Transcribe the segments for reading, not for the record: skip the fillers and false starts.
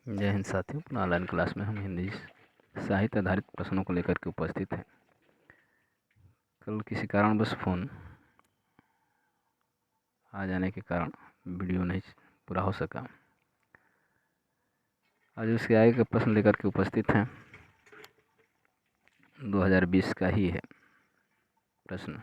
जय हिंद साथियों, अपना ऑनलाइन क्लास में हम हिंदी साहित्य आधारित प्रश्नों को लेकर के उपस्थित हैं। कल किसी कारणवश फ़ोन आ जाने के कारण वीडियो नहीं पूरा हो सका। आज उसके आगे का प्रश्न लेकर के उपस्थित हैं। 2020 का ही है प्रश्न।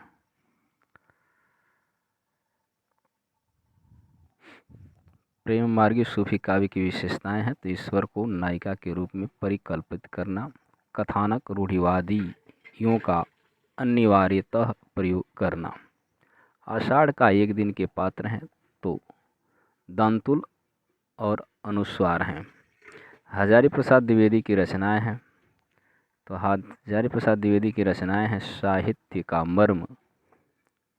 प्रेम मार्गी सूफी काव्य की विशेषताएं हैं तो ईश्वर को नायिका के रूप में परिकल्पित करना, कथानक रूढ़िवादियों का अनिवार्यतः प्रयोग करना, आषाढ़ का एक दिन के पात्र हैं तो दंतुल और अनुस्वार हैं। हजारी प्रसाद द्विवेदी की रचनाएं हैं तो हजारी प्रसाद द्विवेदी की रचनाएं हैं साहित्य का मर्म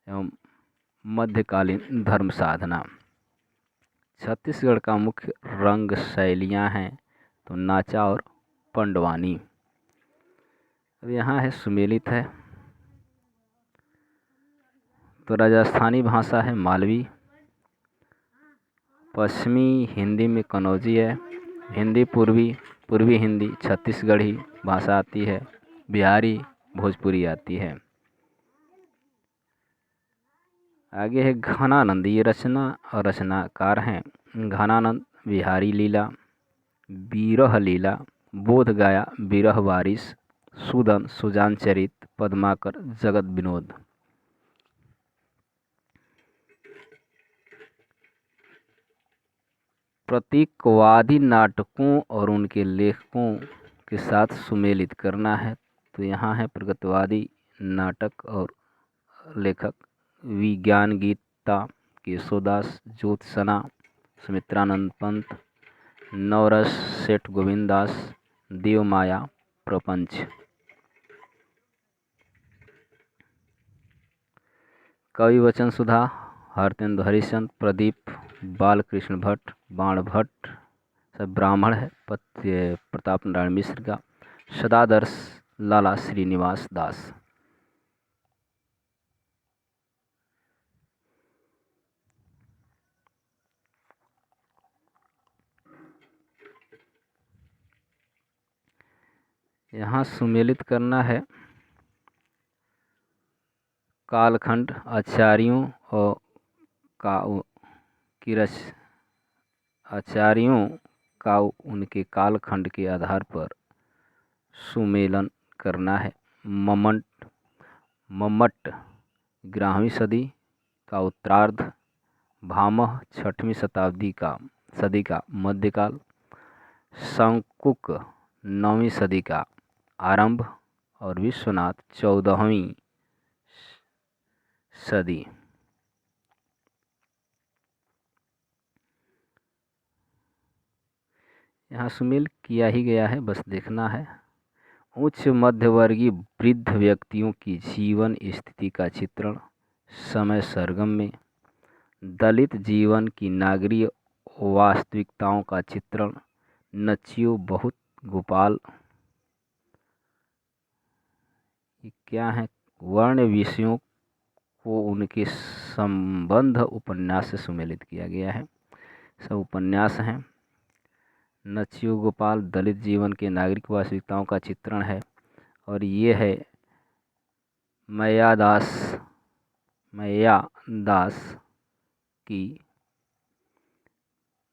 एवं मध्यकालीन धर्म साधना। छत्तीसगढ़ का मुख्य रंग शैलियाँ हैं तो नाचा और पंडवानी। अब यहाँ है सुमेलित है तो राजस्थानी भाषा है मालवी, पश्चिमी हिंदी में कन्नौजी है, हिंदी पूर्वी हिंदी छत्तीसगढ़ी भाषा आती है, बिहारी भोजपुरी आती है। आगे है घनानंद, ये रचना और रचनाकार हैं। घनानंद बिहारी लीला, विरह लीला, बोध गाया, विरह वारिस, सुदन, सुजान चरित, पद्माकर, जगत विनोद। प्रतीकवादी नाटकों और उनके लेखकों के साथ सुमेलित करना है तो यहाँ है प्रगतिवादी नाटक और लेखक विज्ञान गीता, केशोदास, ज्योत्सना, सुमित्रानंद पंत, नवरस सेठ गोविंद दास, देवमाया, प्रपंच। कवि वचन सुधा, हरतेंदु हरिश्चंद्र, प्रदीप, बालकृष्ण भट्ट, बाण भट्ट, सब ब्राह्मण है, प्रताप नारायण मिश्र का, सदादर्श, लाला श्रीनिवास दास। यहाँ सुमेलित करना है कालखंड आचार्यों और आचार्यों का उनके कालखंड के आधार पर सुमेलन करना है। मम्मट 11वीं सदी का उत्तरार्ध, भामह 6वीं सदी का मध्यकाल, शंकुक 9वीं सदी का आरंभ और विश्वनाथ 14वीं सदी। यहाँ सुमेल किया ही गया है, बस देखना है। उच्च मध्यवर्गीय वृद्ध व्यक्तियों की जीवन स्थिति का चित्रण, समय सरगम में दलित जीवन की नागरीय वास्तविकताओं का चित्रण, नचियो बहुत गोपाल। ये क्या है? वर्ण विषयों को उनके संबंध उपन्यास से सुमेलित किया गया है, सब उपन्यास हैं। नचियो गोपाल दलित जीवन के नागरिक वास्तविकताओं का चित्रण है और ये है मैयादास की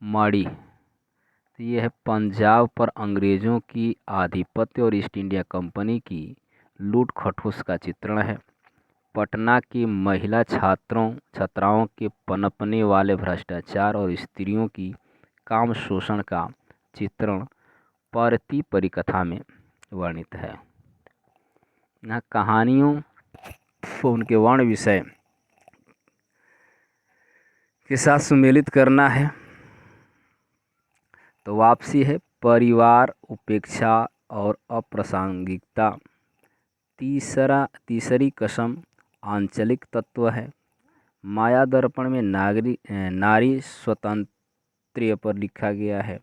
माड़ी। तो ये है पंजाब पर अंग्रेज़ों की आधिपत्य और ईस्ट इंडिया कंपनी की लूट खटोस का चित्रण है। पटना की महिला छात्राओं के पनपने वाले भ्रष्टाचार और स्त्रियों की काम शोषण का चित्रण परती परिकथा में वर्णित है। यहाँ कहानियों को उनके वर्ण विषय के साथ सुमेलित करना है तो वापसी है परिवार, उपेक्षा और अप्रासंगिकता। तीसरी कसम आंचलिक तत्व है। माया दर्पण में नारी स्वातंत्र्य पर लिखा गया है।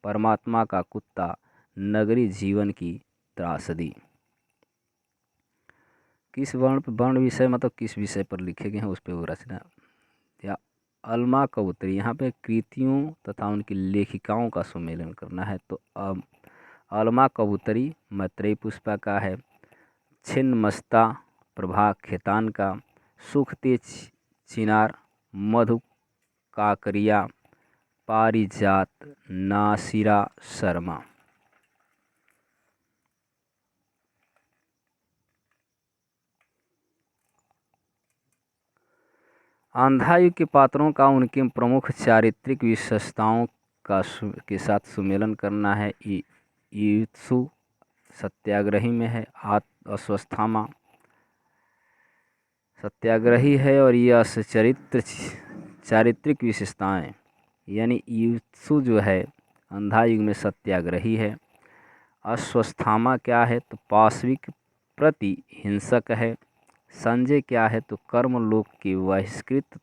परमात्मा का कुत्ता, नगरी जीवन की त्रासदी। किस वर्ण विषय मतलब किस विषय पर लिखे गए हैं उस पर वो रचना या अलमा कबूतरी, यहाँ पे कृतियों तथा उनकी लेखिकाओं का सुमेलन करना है। तो अलमा कबूतरी मैत्रेयी पुष्पा का है। छिन्नमस्ता प्रभा खेतान का। सुखते चिनार मधु काकरिया। पारिजात नासिरा शर्मा। अंधायुग के पात्रों का उनके प्रमुख चारित्रिक विशेषताओं के साथ सुमेलन करना है। युत्सु सत्याग्रही में है। अश्वत्थामा सत्याग्रही है और यश चारित्रिक विशेषताएं, यानी युत्सु जो है अंधायुग में सत्याग्रही है। अश्वत्थामा क्या है तो पाशविक प्रति हिंसक है। संजय क्या है तो कर्मलोक की बहिष्कृत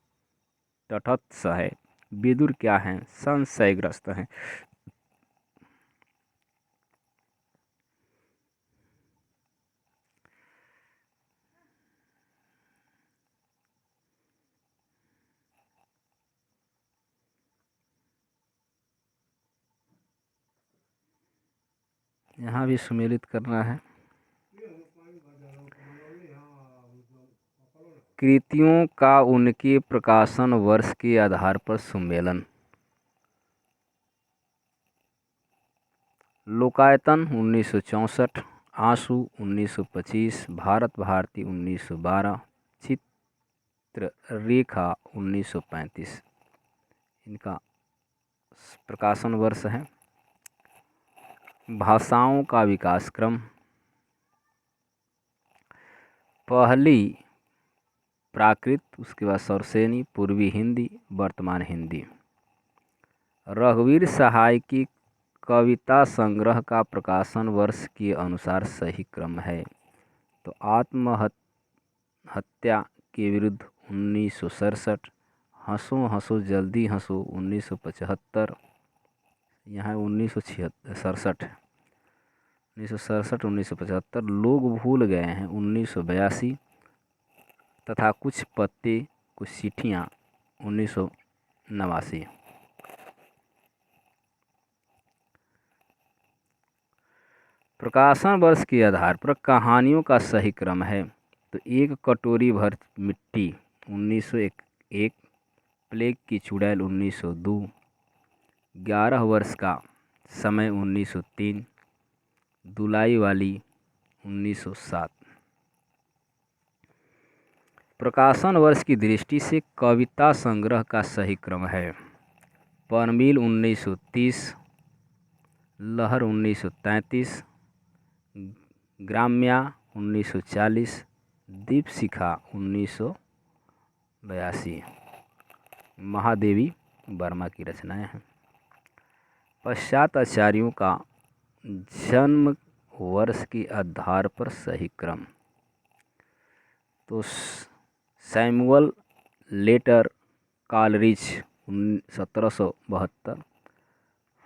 तटस्थ है। विदुर क्या है संशयग्रस्त है। यहाँ भी सुमेलित करना है। कृतियों का उनके प्रकाशन वर्ष के आधार पर सुमेलन। लोकायतन 1964, आंसू 1925, भारत भारती 1912, चित्ररेखा 1935 इनका प्रकाशन वर्ष है। भाषाओं का विकास क्रम। पहली प्राकृत, उसके बाद सरसेनी, पूर्वी हिंदी, वर्तमान हिंदी। रघुवीर सहाय की कविता संग्रह का प्रकाशन वर्ष के अनुसार सही क्रम है। तो आत्महत्या के विरुद्ध 1967, हंसो हंसो जल्दी हंसो 1975, यहाँ 1967 है। 1967, 1975, लोग भूल गए हैं 1982 तथा कुछ पत्ते कुछ चिट्ठियाँ 1989। प्रकाशन वर्ष के आधार पर कहानियों का सही क्रम है। तो एक कटोरी भर मिट्टी 1901, प्लेग की चुड़ैल 1902, 11 वर्ष का समय 1903, दुलाई वाली 1907। प्रकाशन वर्ष की दृष्टि से कविता संग्रह का सही क्रम है। परमील 1930, लहर 1933, ग्राम्या 1940, दीपशिखा 1982। महादेवी वर्मा की रचनाएं हैं। पश्चात आचार्यों का जन्म वर्ष के आधार पर सही क्रम। तो Samuel Taylor Coleridge 1772,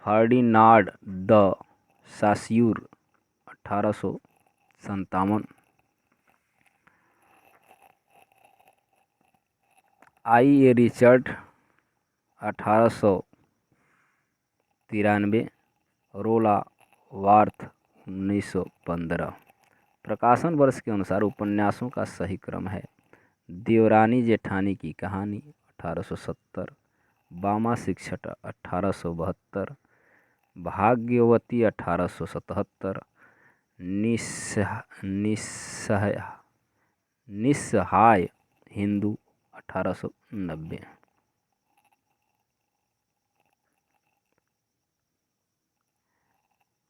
Ferdinand de Saussure 1857, I A Richard 1893, रोला वार्थ 1915। प्रकाशन वर्ष के अनुसार उपन्यासों का सही क्रम है। देवरानी जेठानी की कहानी 1870, बामा शिक्षक 1872, भाग्यवती 1877, निस्सहाय हिंदू 1890।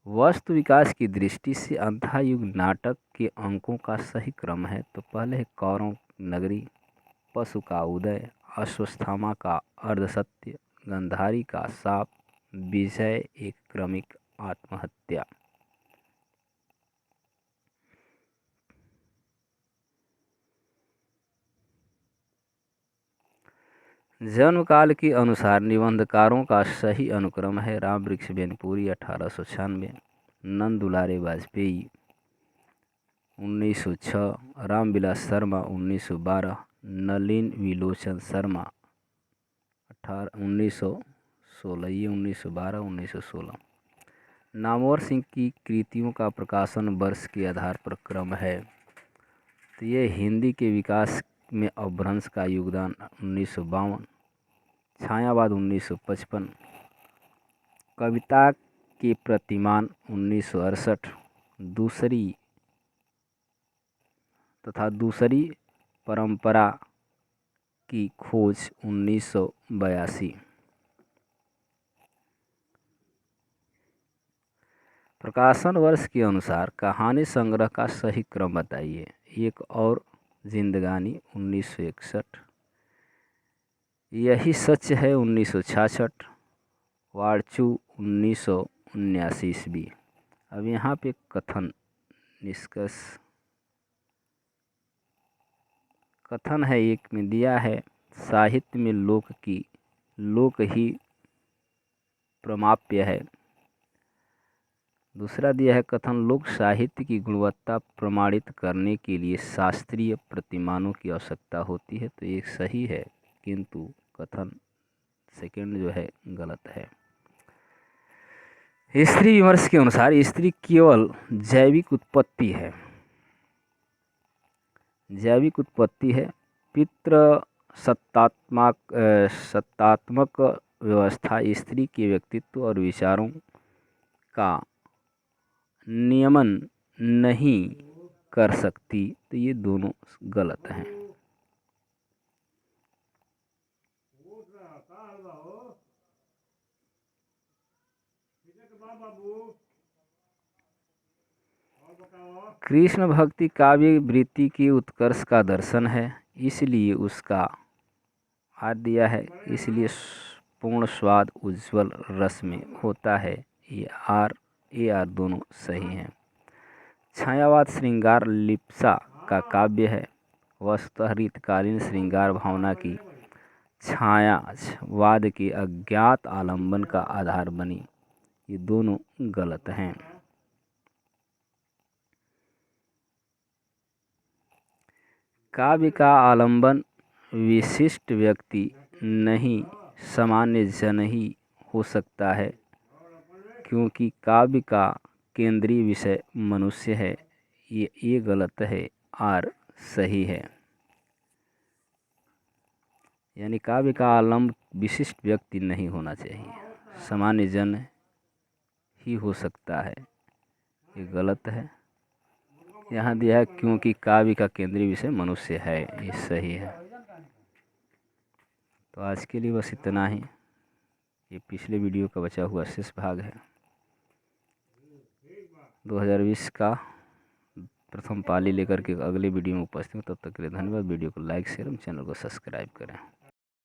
वस्तु विकास की दृष्टि से अंधायुग नाटक के अंकों का सही क्रम है। तो पहले है कौरव नगरी, पशु का उदय, अश्वत्थामा का अर्धसत्य, गंधारी का साप, विजय एक क्रमिक आत्महत्या। जन्मकाल के अनुसार निबंधकारों का सही अनुक्रम है। राम वृक्ष बेनपुरी 1896, नंद दुलारे वाजपेयी 1906, रामविलास शर्मा 1912, नलिन विलोचन शर्मा 1916, ये 1912, 1916। नामवर सिंह की कृतियों का प्रकाशन वर्ष के आधार पर क्रम है। तो ये हिंदी के विकास में अपभ्रंश का योगदान 1952, छायावाद 1955, कविता के प्रतिमान 1968, दूसरी परंपरा की खोज 1982। प्रकाशन वर्ष के अनुसार कहानी संग्रह का सही क्रम बताइए। एक और जिंदगानी 1961, यही सच है 1966, वारचू 1979 ईस्वी। अब यहाँ पे कथन है, एक में दिया है साहित्य में लोक ही प्रमाप्य है। दूसरा दिया है कथन लोक साहित्य की गुणवत्ता प्रमाणित करने के लिए शास्त्रीय प्रतिमानों की आवश्यकता होती है। तो एक सही है, किंतु कथन सेकंड जो है गलत है। स्त्री विमर्श के अनुसार स्त्री केवल जैविक उत्पत्ति है, सत्तात्मक व्यवस्था स्त्री के व्यक्तित्व और विचारों का नियमन नहीं कर सकती। तो ये दोनों गलत हैं। कृष्ण भक्ति काव्य वृत्ति की उत्कर्ष का दर्शन है, इसलिए उसका दिया है, इसलिए पूर्ण स्वाद उज्ज्वल रस में होता है। ये आर दोनों सही हैं। छायावाद श्रृंगार लिप्सा का काव्य है, वस्तुतः रीतकालीन श्रृंगार भावना की छायावाद के अज्ञात आलंबन का आधार बनी। ये दोनों गलत हैं। काव्य का आलंबन विशिष्ट व्यक्ति नहीं सामान्य जन ही हो सकता है, क्योंकि काव्य का केंद्रीय विषय मनुष्य है। ये गलत है, आर सही है। यानी काव्य का आलंब विशिष्ट व्यक्ति नहीं होना चाहिए, सामान्य जन ही हो सकता है। ये गलत है। यहाँ दिया है क्योंकि काव्य का केंद्रीय विषय मनुष्य है, ये सही है। तो आज के लिए बस इतना ही। ये पिछले वीडियो का बचा हुआ शेष भाग है 2020 का प्रथम पाली लेकर के अगले वीडियो में उपस्थित हूँ। तब तक के लिए धन्यवाद। वीडियो को लाइक शेयर एवं चैनल को सब्सक्राइब करें।